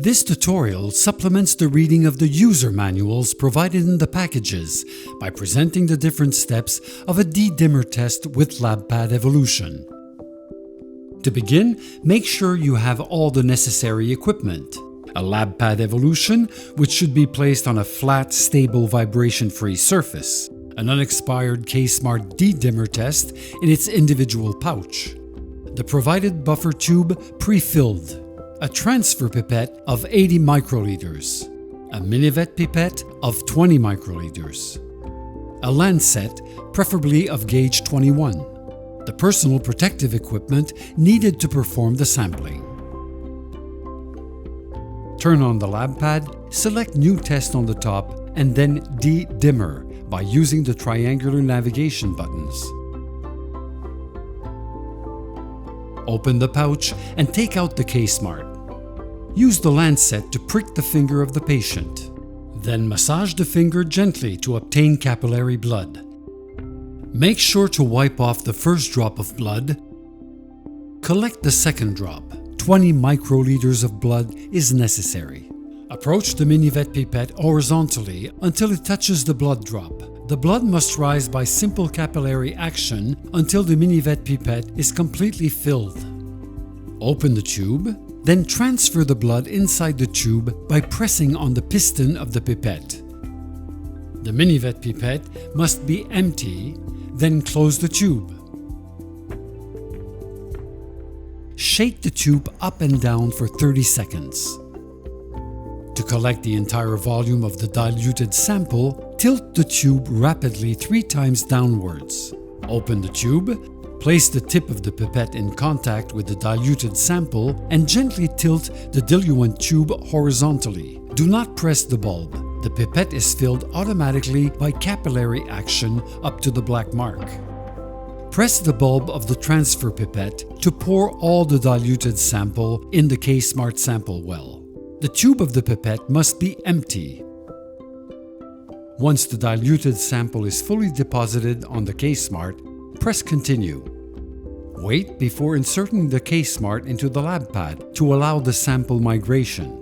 This tutorial supplements the reading of the user manuals provided in the packages by presenting the different steps of a D-dimmer test with LabPad Evolution. To begin, make sure you have all the necessary equipment. A LabPad Evolution, which should be placed on a flat, stable, vibration-free surface. An unexpired Ksmart D-dimmer test in its individual pouch. The provided buffer tube pre-filled. A transfer pipette of 80 microliters. A minivet pipette of 20 microliters. A lancet, preferably of gauge 21. The personal protective equipment needed to perform the sampling. Turn on the LabPad, select New Test on the top, and then D-dimmer by using the triangular navigation buttons. Open the pouch and take out the Ksmart. Use the lancet to prick the finger of the patient. Then massage the finger gently to obtain capillary blood. Make sure to wipe off the first drop of blood. Collect the second drop. 20 microliters of blood is necessary. Approach the minivet pipette horizontally until it touches the blood drop. The blood must rise by simple capillary action until the minivet pipette is completely filled. Open the tube, then transfer the blood inside the tube by pressing on the piston of the pipette. The minivet pipette must be empty, then close the tube. Shake the tube up and down for 30 seconds. To collect the entire volume of the diluted sample, tilt the tube rapidly 3 times downwards. Open the tube, place the tip of the pipette in contact with the diluted sample and gently tilt the diluent tube horizontally. Do not press the bulb. The pipette is filled automatically by capillary action up to the black mark. Press the bulb of the transfer pipette to pour all the diluted sample in the Ksmart sample well. The tube of the pipette must be empty. Once the diluted sample is fully deposited on the Ksmart, press Continue. Wait before inserting the Ksmart into the LabPad to allow the sample migration.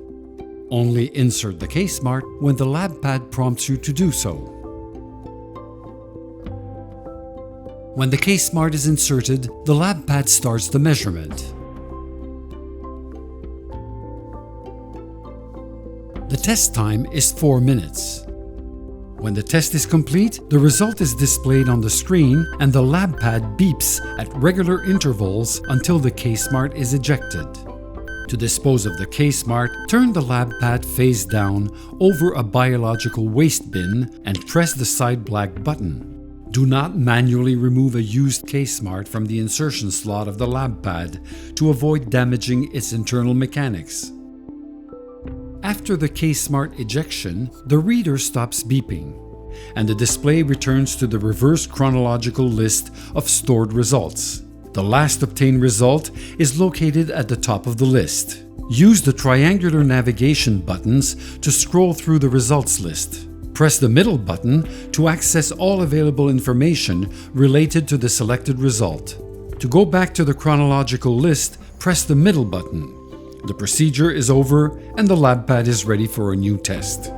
Only insert the Ksmart when the LabPad prompts you to do so. When the Ksmart is inserted, the LabPad starts the measurement. The test time is 4 minutes. When the test is complete, the result is displayed on the screen and the LabPad beeps at regular intervals until the Ksmart is ejected. To dispose of the Ksmart, turn the LabPad face down over a biological waste bin and press the side black button. Do not manually remove a used Ksmart from the insertion slot of the LabPad to avoid damaging its internal mechanics. After the Ksmart ejection, the reader stops beeping, and the display returns to the reverse chronological list of stored results. The last obtained result is located at the top of the list. Use the triangular navigation buttons to scroll through the results list. Press the middle button to access all available information related to the selected result. To go back to the chronological list, press the middle button. The procedure is over and the LabPad is ready for a new test.